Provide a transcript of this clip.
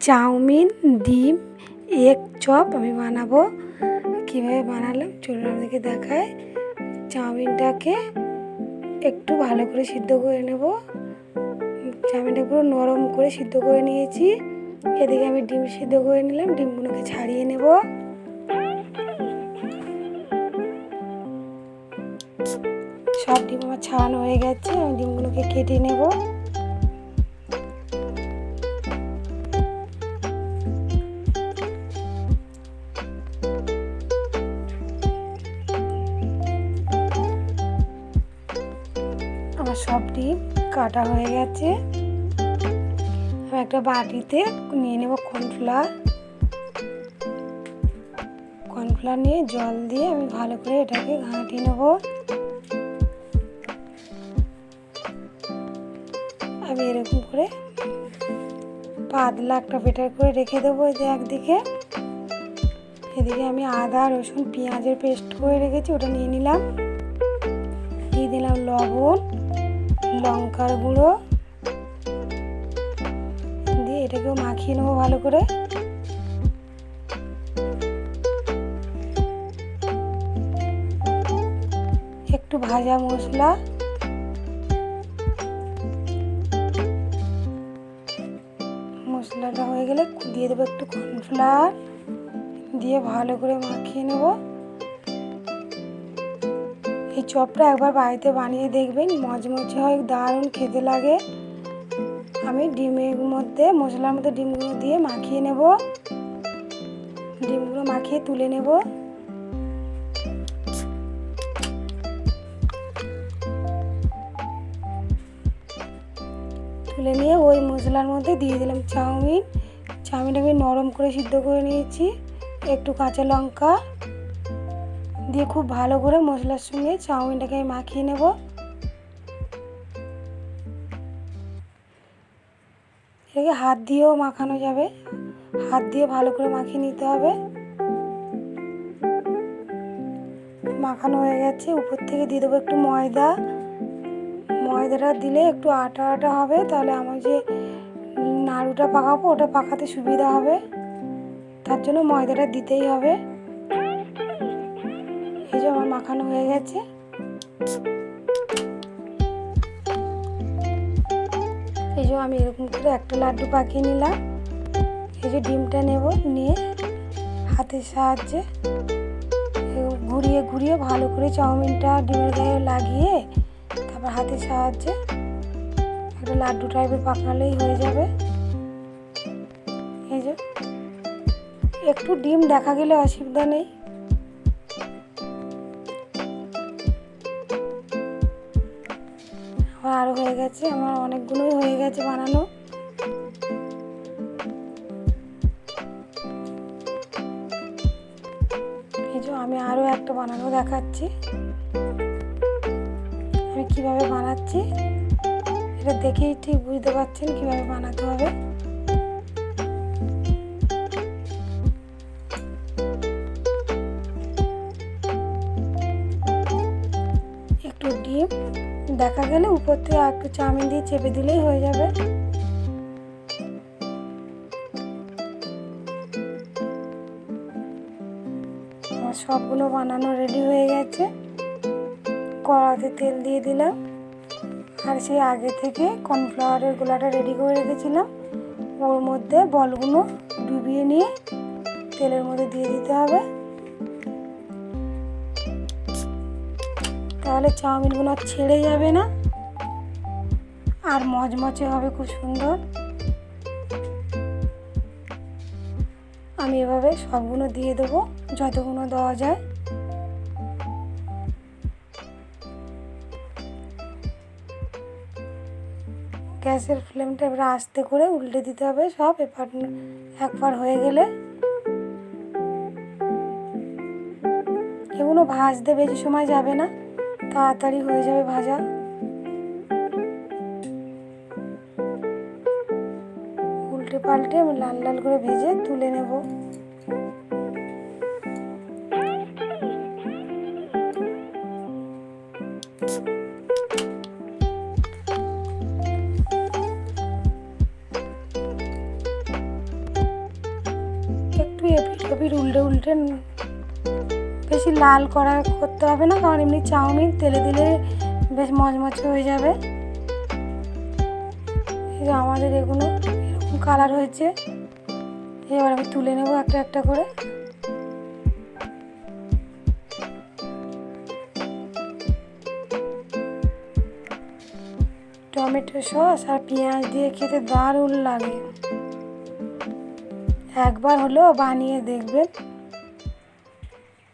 Chowmein, ডিম, egg chop আমি বানাবো। কীভাবে বানালাম চলুন আপনাদেরকে দেখায়। চাউমিনটাকে একটু ভালো করে সিদ্ধ করে নেব। চাউমিনটা পুরো নরম করে সিদ্ধ করে নিয়েছি। এদিকে আমি ডিম সিদ্ধ করে নিলাম, ডিমগুলোকে ছাড়িয়ে নেব। সব ডিম আমার ছাড়ানো হয়ে গেছে, আমি ডিমগুলোকে কেটে নেব। আমার সব ডিম কাটা হয়ে গেছে। আমি একটা বাটিতে নিয়ে নেব কর্নফ্লাওয়ার নিয়ে জল দিয়ে আমি ভালো করে এটাকে ঘাঁটিয়ে নেব। আমি এরকম করে পাতলা একটা বেটার করে রেখে দেবো একদিকে। এদিকে আমি আদা রসুন পেঁয়াজের পেস্ট করে রেখেছি, ওটা নিয়ে নিলাম। দিয়ে দিলাম লবণ, লঙ্কার গুঁড়ো দিয়ে এটাকেও মাখিয়ে নেবো ভালো করে। একটু ভাজা মশলাটা হয়ে গেলে দিয়ে দেবো একটু কর্নফ্লাওয়ার, দিয়ে ভালো করে মাখিয়ে নেব। এই চপটা একবার বাড়িতে বানিয়ে দেখবেন, মচমচে হয়, দারুণ খেতে লাগে। আমি মশলার মধ্যে ডিমগুলো দিয়ে মাখিয়ে নেব। ডিমগুলো মাখিয়ে তুলে নেব। তুলে নিয়ে ওই মশলার মধ্যে দিয়ে দিলাম চাউমিনটা আমি নরম করে সিদ্ধ করে নিয়েছি। একটু কাঁচা লঙ্কা দিয়ে খুব ভালো করে মশলার সঙ্গে চাউমিনটাকে আমি মাখিয়ে নেব। এটাকে হাত দিয়েও মাখানো যাবে, হাত দিয়ে ভালো করে মাখিয়ে নিতে হবে। মাখানো হয়ে গেছে। উপর থেকে দিয়ে দেবো একটু ময়দাটা দিলে একটু আটা আটা হবে, তাহলে আমার যে নাড়ুটা পাকাবো ওটা পাকাতে সুবিধা হবে, তার জন্য ময়দাটা দিতেই হবে। এই যে আমার মাখানো হয়ে গেছে। এই যে আমি এরকম করে একটা লাড্ডু পাকিয়ে নিলাম। এই যে ডিমটা নেব, নিয়ে হাতের সাহায্যে ঘুরিয়ে ঘুরিয়ে ভালো করে চাউমিনটা ডিমের গায়ে লাগিয়ে তারপর হাতের সাহায্যে একটা লাড্ডু টাইপের পাকালেই হয়ে যাবে। এই যে একটু ডিম দেখা গেলে অসুবিধা নেই। আমার আরও হয়ে গেছে, আমার অনেকগুলোই হয়ে গেছে বানানো। এই যে আমি আরও একটা বানানো দেখাচ্ছি, আমি কিভাবে বানাচ্ছি এটা দেখেই ঠিক বুঝতে পারছেন কিভাবে বানাতে হবে। একটু ডিম দেখা গেলে উপর থেকে একটু চাউমিন দিয়ে চেপে দিলেই হয়ে যাবে। আমার সবগুলো বানানো রেডি হয়ে গেছে। কড়াতে তেল দিয়ে দিলাম, আর সেই আগে থেকে কর্নফ্লাওয়ারের গোলাটা রেডি করে রেখেছিলাম ওর মধ্যে বলগুলো ডুবিয়ে নিয়ে তেলের মধ্যে দিয়ে দিতে হবে। তাহলে চাউমিনগুলো ছেড়ে যাবে না আর মচমচে হবে খুব সুন্দর। আমি এভাবে সবগুলো দিয়ে দেবো যতগুলো দেওয়া যায়। গ্যাসের ফ্লেমটা এবার আস্তে করে উল্টে দিতে হবে সব। একবার হয়ে গেলে এগুলো ভাজতে বেশি সময় যাবে না, তাড়াতাড়ি হয়ে যাবে ভাজা। উল্টে পাল্টে আমি লাল লাল করে ভেজে তুলে নেব। ফুলকপির উল্টে উল্টে বেশি লাল করতে হবে না, কারণ এমনি চাউমিন তেলে দিলে বেশ মচমচে হয়ে যাবে। এই যে আমাদের এগুলো এরকম কালার হয়েছে, এবার আমি তুলে নেব একটা একটা করে। টমেটো সস আর পেঁয়াজ দিয়ে খেতে দারুণ লাগে, একবার হলেও বানিয়ে দেখবেন।